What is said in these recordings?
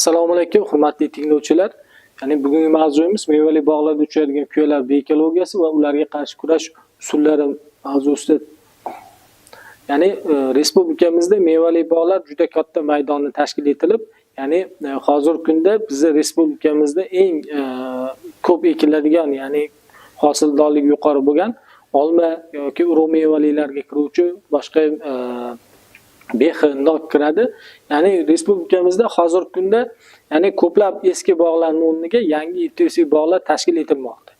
Assalomu alaykum, hurmatli tinglovchilar. Ya'ni bugungi mavzuyimiz mevali bog'larda uchraydigan kuyalar biologiyasi va ularga qarshi kurash usullari mavzusida. Ya'ni respublikamizda mevali bog'lar juda katta maydonni tashkil etilib, ya'ni hozirgi kunda bizning respublikamizda eng ko'p ekiladigan, ya'ni hosildorligi yuqori bo'lgan olma yoki urug' mevalilarga kiruvchi boshqa behi, nok kiradi. Ya'ni respublikamizda hozirgi kunda ya'ni ko'plab eski bog'larning o'rniga yangi intensiv bog'lar tashkil etilmoqda.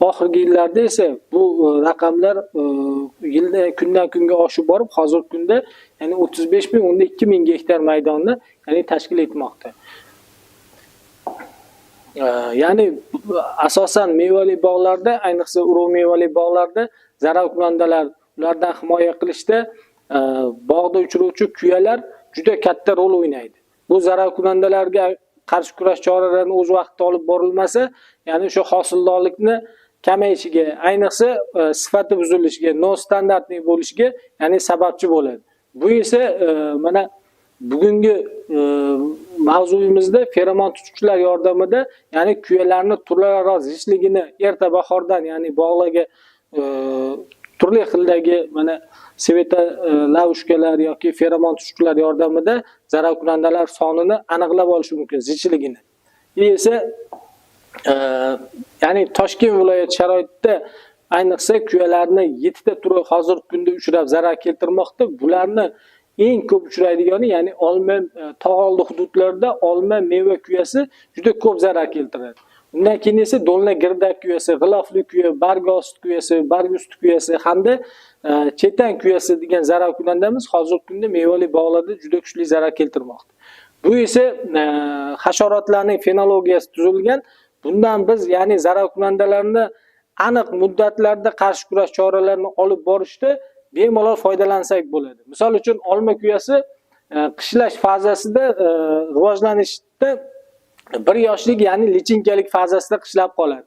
Oxirgi yillarda esa bu raqamlar yildan kundan kunga oshib borib, hozirgi kunda ya'ni 35 ming, 12 ming gektar maydonni ya'ni tashkil etmoqda. Ya'ni asosan mevali bog'larda, ayniqsa urug' mevali bog'larda zararkunandalar ulardan himoya qilishda bog'da uchruvchi kuyalar juda katta rol o'ynaydi. Bu zararkunandalarga qarshi kurash choralarini o'z vaqtida olib borilmasa, ya'ni shu hosildorlikni kamayishiga, ayniqsa sifati buzilishiga, nostandартный bo'lishiga, ya'ni sababchi bo'ladi. Bu esa mana bugungi mavzuyimizda feromon tutuvchilar yordamida, ya'ni kuyalarning turlararo zichligini erta bahordan, ya'ni bog'larga turli xildagi mana sveta lavishkalar yoki feromon tutuvchilar yordamida zararkunandalar sonini aniqlab olish mumkin, zichligini. Esa ya'ni Toshkent viloyati sharoitida ayniqsa kuyalarni 7 ta turi hozirgi kunda uchrab zarar keltirmoqda. Bularni eng ko'p uchraydigani, ya'ni olma tog'oldi hududlarda olma meva kuyasi juda ko'p zarar keltiradi. Undan keyin esa do'lna girdak kuyasi, g'ilofli kuya, bargost kuyasi, bargust kuyasi hamda chetan kuyasi degan zararkunandamiz hozirgi kunda mevali bog'larda juda kuchli zarar keltirmoqda. Bu esa hasharotlarning fenologiyasi tuzilgan. Bundan biz ya'ni zararkunandalarni aniq muddatlarda qarshi kurash choralarini olib borishda bemalol foydalansak bo'ladi. Misol uchun olma kuyasi qishlash fazasida rivojlanishda 1 yoshlik, ya'ni lichinkalik fazasida qishlab qoladi.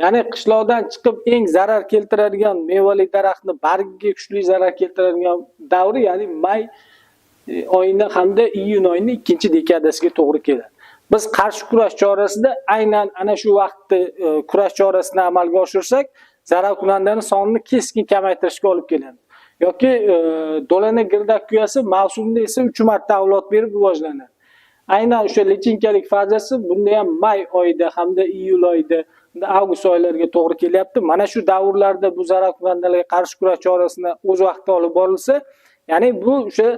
Ya'ni qishloqdan chiqib eng zarar keltiradigan mevali daraxtni bargiga kuchli zarar keltiradigan davri, ya'ni may oyini hamda iyun oyining 2-dekadasiga to'g'ri keladi. Biz qarshi kurash chorasida aynan ana shu vaqtda kurash chorasini amalga oshirsak, zararkunandaning sonini keskin kamaytirishga olib keladi. Yoki do'lana girdak kuyasi mavsumda esa 3 marta avlod berib rivojlanadi. Aynan o'sha lichinkalik fazasi bunda ham may oyida hamda iyul oyida, avgust oylariga to'g'ri kelyapti. Mana shu davrlarda bu zararkunandalarga qarshi kurash chorasini o'z vaqtida olib borilsa, ya'ni bu o'sha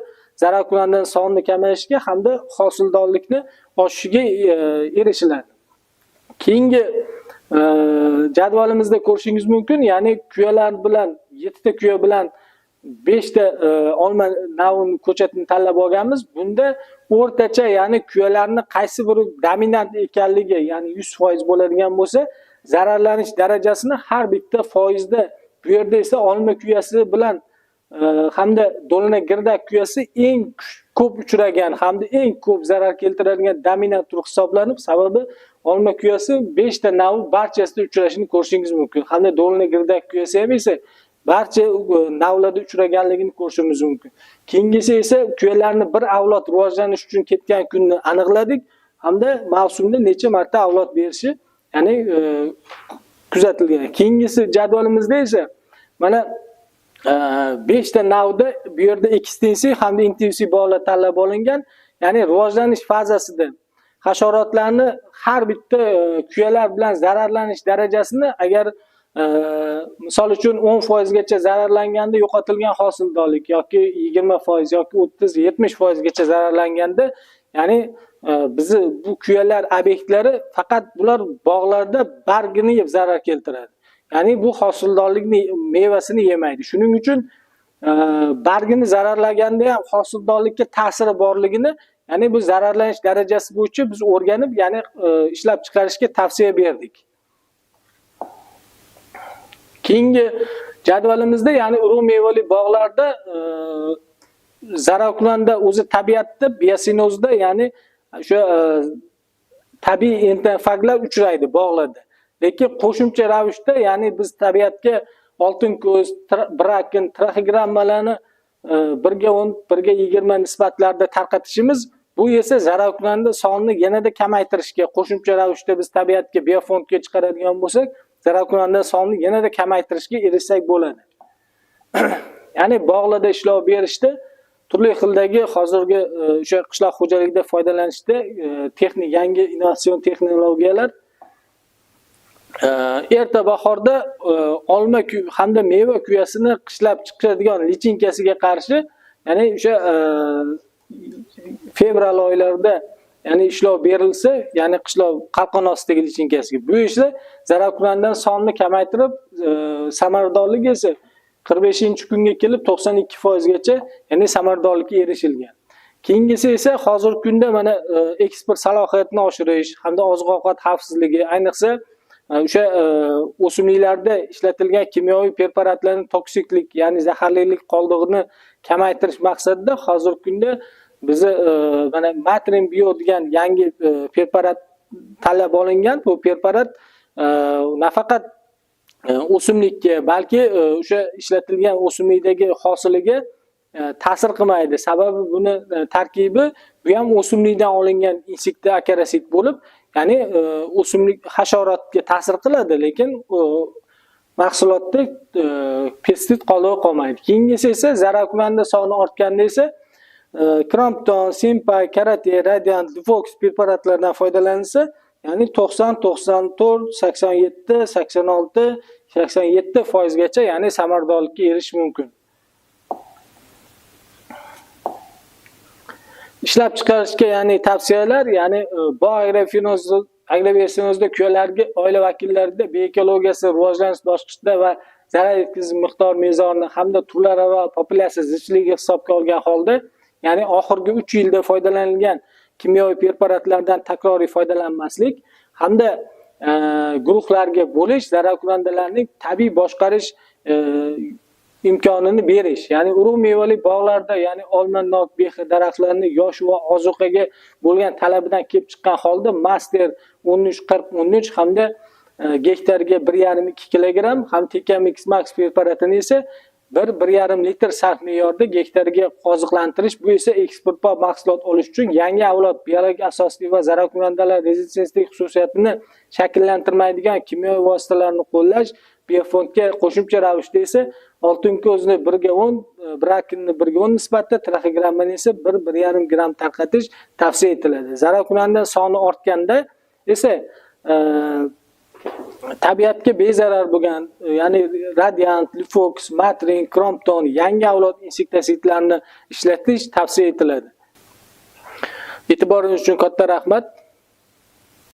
zararkunandaning sonini kamayishiga hamda hosildorlikni oshishiga erishiladi. Keyingi jadvalimizda ko'rishingiz mumkin, ya'ni kuyalar bilan 7 ta kuya bilan 5 ta olma navin ko'chatini tanlab olganmiz. Bunda o'rtacha, ya'ni kuyalarni qaysi biri dominant ekanligi, ya'ni 100% bo'ladigan bo'lsa, zararlanish darajasini har bitta foizda, bu yerda esa olma kuyasi bilan hamda do'lna girdak kuyasi eng ko'p uchragan hamda eng ko'p zarar keltiradigan dominant tur hisoblanib, sababi olma kuyasi 5 ta nav barchasida uchrashini ko'rishingiz mumkin. Hamda do'lna girdak kuyasi ham esa barcha navlarda uchraganligini ko'rishimiz mumkin. Keyingisi esa kuyalarni bir avlod rivojlanish uchun ketgan kunni aniqladik hamda mavsumda necha marta avlod berishi, ya'ni kuzatilgan. Keyingisi jadvalimizda esa mana 5 ta navda bu yerda ekstensiv hamda intensiv bog'lar tanlab olingan. Ya'ni rivojlanish fazasida hasharotlarni har bitta kuyalar bilan zararlanish darajasini agar misol uchun 10% gacha zararlanganda yo'qotilgan hosildorlik yoki 20% yoki 30-70% gacha zararlanganda, ya'ni bizi bu kuyalar obyektlari faqat bular bog'larda bargini yeb zarar keltiradi. Ya'ni bu hosildorlikni mevasini yemaydi. Shuning uchun bargini zararlaganda ham hosildorlikka ta'siri borligini, ya'ni bu zararlanish darajasi bo'yicha biz o'rganib, ya'ni ishlab chiqarishga tavsiya berdik. Keyingi jadvalimizda, ya'ni urug' mevali bog'larda zararkunanda o'zi tabiatda biosinozda, ya'ni o'sha tabiiy intafaklar uchraydi bog'larda. Lekin qo'shimcha ravishda, ya'ni biz tabiatga oltin ko'z, brakin, traxigrammalarni 1:10, 1:20 nisbatlarda tarqatishimiz Bu esa zararkunanda sonini yanada kamaytirishga, qo'shimcha ravishda biz tabiatga, biofondga chiqaradigan bo'lsak, zararkunanda sonini yanada kamaytirishga erishsak bo'ladi. Ya'ni bog'larda ishlov berishda turli xildagi hozirgi o'sha qishloq xo'jaligida foydalanishda yangi innovatsion texnologiyalar erta bahorda olma hamda meva kuyasini qishlab chiqaradigan lichinkasiga qarshi, ya'ni o'sha fevral oylarida ya'ni ishlov berilsa, ya'ni qishlov qalqon ostidagi lichinkasiga bu esa zararkunandadan sonini kamaytirib, samaradorligi esa 45-kunga kelib 92% gacha, ya'ni samaradorlikka erishilgan. Keyingisi esa hozirgi kunda mana eksport salohiyatini oshirish hamda oziq-ovqat xavfsizligi, ayniqsa o'sha o'simliklarda ishlatilgan kimyoviy preparatlarning toksiklik, ya'ni zaharlilik qoldig'ini kamaytirish maqsadida hozirgi kunda bizni mana Matrin Bio degan yangi preparat tanlab olingan. Bu preparat nafaqat o'simlikka, balki o'sha ishlatilgan o'simlikdagi hosiliga ta'sir qilmaydi. Sababi buni tarkibi bu ham o'simlikdan olingan insektiakarosid bo'lib, ya'ni o'simlik hasharotga ta'sir qiladi, lekin mahsulotda pestitsid qoldig'i qolmaydi. Keyingisi esa zararkunanda soni ortganda esa Crompton, Simpa, Karate, Radiant, Lufox preparatlaridan foydalansa, ya'ni 90, 94, 87, 86, 87% gacha, ya'ni samaradorlikka erishish mumkin. Ishlab chiqarishga ya'ni tavsiyalar, ya'ni agroversionozda kuyalarga oila vakillarida bioekologiyasi rivojlanish bosqichida va zarar yetkazish miqdor mezorini hamda turlararo populyatsiya zichligi hisobga olgan holda, ya'ni oxirgi 3 yilda foydalanilgan kimyoviy preparatlardan takroriy foydalanmaslik hamda guruhlarga bo'lish, zararkunandalarning tabiiy boshqarish imkonini berish. Ya'ni urug' mevali bog'larda, ya'ni olma, nok, behi daraxtlarini yosh va ozuqaga bo'lgan talabidan kelib chiqqan holda Master 13-40-13 hamda gektarga 1,5-2 kg ham Tekamix Max preparatini esa 1-1,5 litr sarf me'yorda gektarga oziqlantirish. Bu esa eksportbop mahsulot olish uchun yangi avlod biologik asosli va zararkunandalar rezistenslik xususiyatini shakllantirmaydigan kimyoviy vositalarni qo'llash, biofondga qo'shimcha ravishda esa oltin ko'zni 1/10, brakinni 1/10 nisbatda, traxigrammani esa 1-1,5 gram tarqatish tavsiya etiladi. Zararkunanda soni ortganda esa tabiatga bezarar bo'lgan, ya'ni Radiant, Lufox, Matrin, Crompton yangi avlod insektisidlarni ishlatish tavsiya etiladi. E'tiboringiz uchun katta rahmat.